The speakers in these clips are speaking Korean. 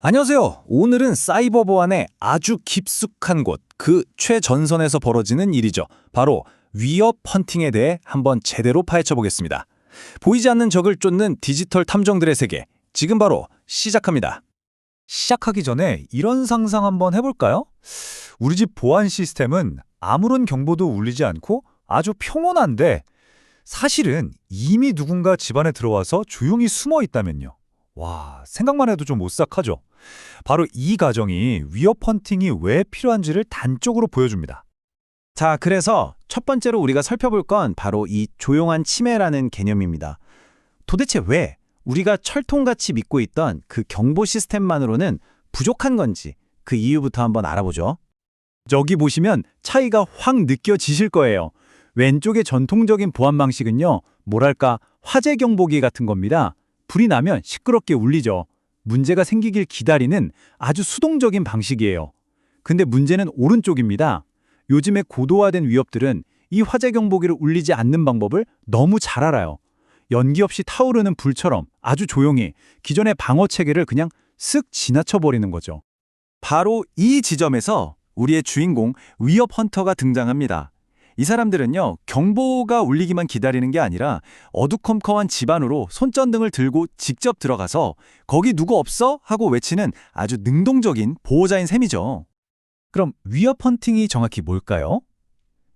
안녕하세요. 오늘은 사이버 보안의 아주 깊숙한 곳, 그 최전선에서 벌어지는 일이죠. 바로 위협 헌팅에 대해 한번 제대로 파헤쳐 보겠습니다. 보이지 않는 적을 쫓는 디지털 탐정들의 세계, 지금 바로 시작합니다. 시작하기 전에 이런 상상 한번 해볼까요? 우리 집 보안 시스템은 아무런 경보도 울리지 않고 아주 평온한데 사실은 이미 누군가 집안에 들어와서 조용히 숨어 있다면요. 와, 생각만 해도 좀 오싹하죠? 바로 이 과정이 위협 헌팅이 왜 필요한지를 단적으로 보여줍니다. 자, 그래서 첫 번째로 우리가 살펴볼 건 바로 이 조용한 침해라는 개념입니다. 도대체 왜 우리가 철통같이 믿고 있던 그 경보 시스템만으로는 부족한 건지 그 이유부터 한번 알아보죠. 저기 보시면 차이가 확 느껴지실 거예요. 왼쪽의 전통적인 보안 방식은요, 뭐랄까 화재 경보기 같은 겁니다. 불이 나면 시끄럽게 울리죠. 문제가 생기길 기다리는 아주 수동적인 방식이에요. 근데 문제는 오른쪽입니다. 요즘의 고도화된 위협들은 이 화재 경보기를 울리지 않는 방법을 너무 잘 알아요. 연기 없이 타오르는 불처럼 아주 조용히 기존의 방어 체계를 그냥 쓱 지나쳐버리는 거죠. 바로 이 지점에서 우리의 주인공 위협 헌터가 등장합니다. 이 사람들은요, 경보가 울리기만 기다리는 게 아니라 어두컴컴한 집 안으로 손전등을 들고 직접 들어가서 거기 누구 없어? 하고 외치는 아주 능동적인 보호자인 셈이죠. 그럼 위협 헌팅이 정확히 뭘까요?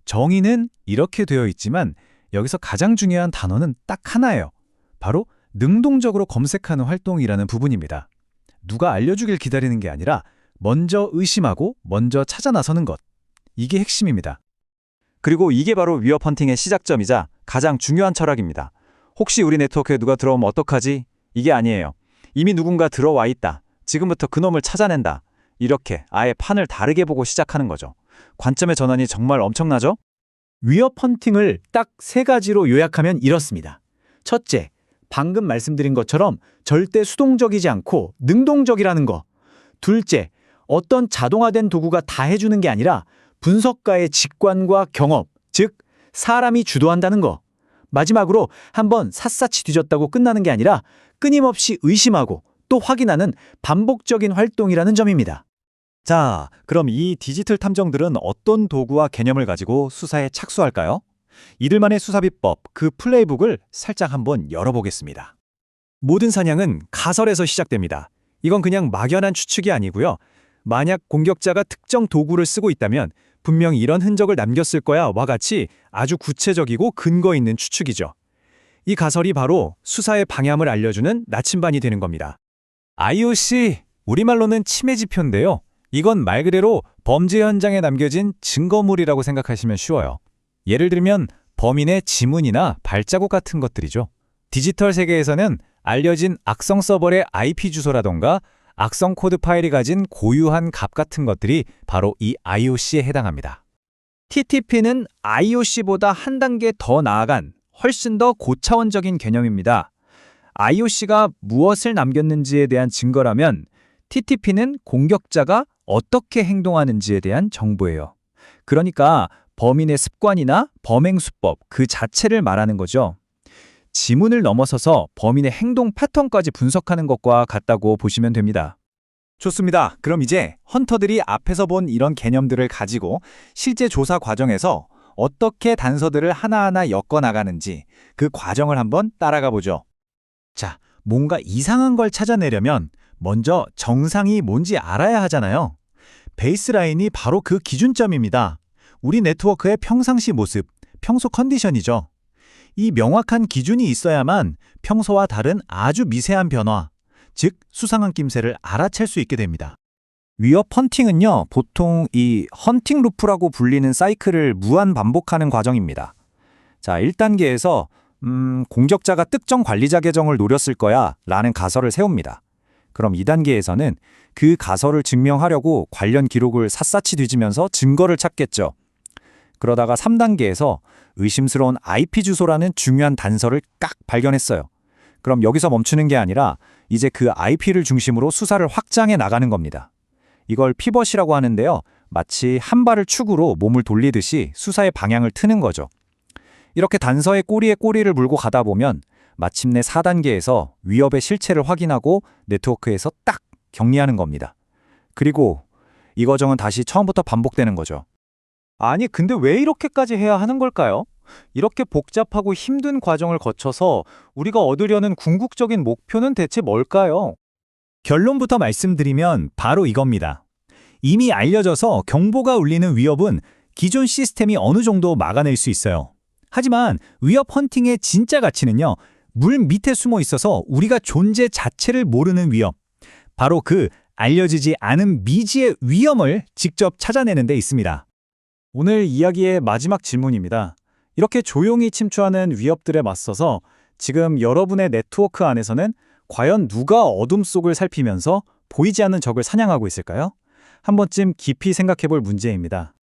정의는 이렇게 되어 있지만 여기서 가장 중요한 단어는 딱 하나예요. 바로 능동적으로 검색하는 활동이라는 부분입니다. 누가 알려주길 기다리는 게 아니라 먼저 의심하고 먼저 찾아 나서는 것. 이게 핵심입니다. 그리고 이게 바로 위협 헌팅의 시작점이자 가장 중요한 철학입니다. 혹시 우리 네트워크에 누가 들어오면 어떡하지? 이게 아니에요. 이미 누군가 들어와 있다. 지금부터 그놈을 찾아낸다. 이렇게 아예 판을 다르게 보고 시작하는 거죠. 관점의 전환이 정말 엄청나죠? 위협 헌팅을 딱 세 가지로 요약하면 이렇습니다. 첫째, 방금 말씀드린 것처럼 절대 수동적이지 않고 능동적이라는 거. 둘째, 어떤 자동화된 도구가 다 해주는 게 아니라 분석가의 직관과 경험, 즉 사람이 주도한다는 거. 마지막으로 한번 샅샅이 뒤졌다고 끝나는 게 아니라 끊임없이 의심하고 또 확인하는 반복적인 활동이라는 점입니다. 자, 그럼 이 디지털 탐정들은 어떤 도구와 개념을 가지고 수사에 착수할까요? 이들만의 수사 비법, 그 플레이북을 살짝 한번 열어보겠습니다. 모든 사냥은 가설에서 시작됩니다. 이건 그냥 막연한 추측이 아니고요. 만약 공격자가 특정 도구를 쓰고 있다면 분명 이런 흔적을 남겼을 거야 와 같이 아주 구체적이고 근거 있는 추측이죠. 이 가설이 바로 수사의 방향을 알려주는 나침반이 되는 겁니다. IOC, 우리말로는 침해 지표인데요. 이건 말 그대로 범죄 현장에 남겨진 증거물이라고 생각하시면 쉬워요. 예를 들면 범인의 지문이나 발자국 같은 것들이죠. 디지털 세계에서는 알려진 악성 서버의 IP 주소라던가 악성 코드 파일이 가진 고유한 값 같은 것들이 바로 이 IOC에 해당합니다. TTP는 IOC보다 한 단계 더 나아간 훨씬 더 고차원적인 개념입니다. IOC가 무엇을 남겼는지에 대한 증거라면 TTP는 공격자가 어떻게 행동하는지에 대한 정보예요. 그러니까 범인의 습관이나 범행 수법 그 자체를 말하는 거죠. 지문을 넘어서서 범인의 행동 패턴까지 분석하는 것과 같다고 보시면 됩니다. 좋습니다. 그럼 이제 헌터들이 앞에서 본 이런 개념들을 가지고 실제 조사 과정에서 어떻게 단서들을 하나하나 엮어나가는지 그 과정을 한번 따라가 보죠. 자, 뭔가 이상한 걸 찾아내려면 먼저 정상이 뭔지 알아야 하잖아요. 베이스라인이 바로 그 기준점입니다. 우리 네트워크의 평상시 모습, 평소 컨디션이죠. 이 명확한 기준이 있어야만 평소와 다른 아주 미세한 변화, 즉 수상한 낌새를 알아챌 수 있게 됩니다. 위협 헌팅은요, 보통 이 헌팅 루프라고 불리는 사이클을 무한 반복하는 과정입니다. 자, 1단계에서 공격자가 특정 관리자 계정을 노렸을 거야 라는 가설을 세웁니다. 그럼 2단계에서는 그 가설을 증명하려고 관련 기록을 샅샅이 뒤지면서 증거를 찾겠죠. 그러다가 3단계에서 의심스러운 IP 주소라는 중요한 단서를 깍 발견했어요. 그럼 여기서 멈추는 게 아니라 이제 그 IP를 중심으로 수사를 확장해 나가는 겁니다. 이걸 피벗이라고 하는데요. 마치 한 발을 축으로 몸을 돌리듯이 수사의 방향을 트는 거죠. 이렇게 단서의 꼬리에 꼬리를 물고 가다 보면 마침내 4단계에서 위협의 실체를 확인하고 네트워크에서 딱 격리하는 겁니다. 그리고 이 과정은 다시 처음부터 반복되는 거죠. 아니, 근데 왜 이렇게까지 해야 하는 걸까요? 이렇게 복잡하고 힘든 과정을 거쳐서 우리가 얻으려는 궁극적인 목표는 대체 뭘까요? 결론부터 말씀드리면 바로 이겁니다. 이미 알려져서 경보가 울리는 위협은 기존 시스템이 어느 정도 막아낼 수 있어요. 하지만 위협 헌팅의 진짜 가치는요, 물 밑에 숨어 있어서 우리가 존재 자체를 모르는 위협, 바로 그 알려지지 않은 미지의 위험을 직접 찾아내는 데 있습니다. 오늘 이야기의 마지막 질문입니다. 이렇게 조용히 침투하는 위협들에 맞서서 지금 여러분의 네트워크 안에서는 과연 누가 어둠 속을 살피면서 보이지 않는 적을 사냥하고 있을까요? 한 번쯤 깊이 생각해 볼 문제입니다.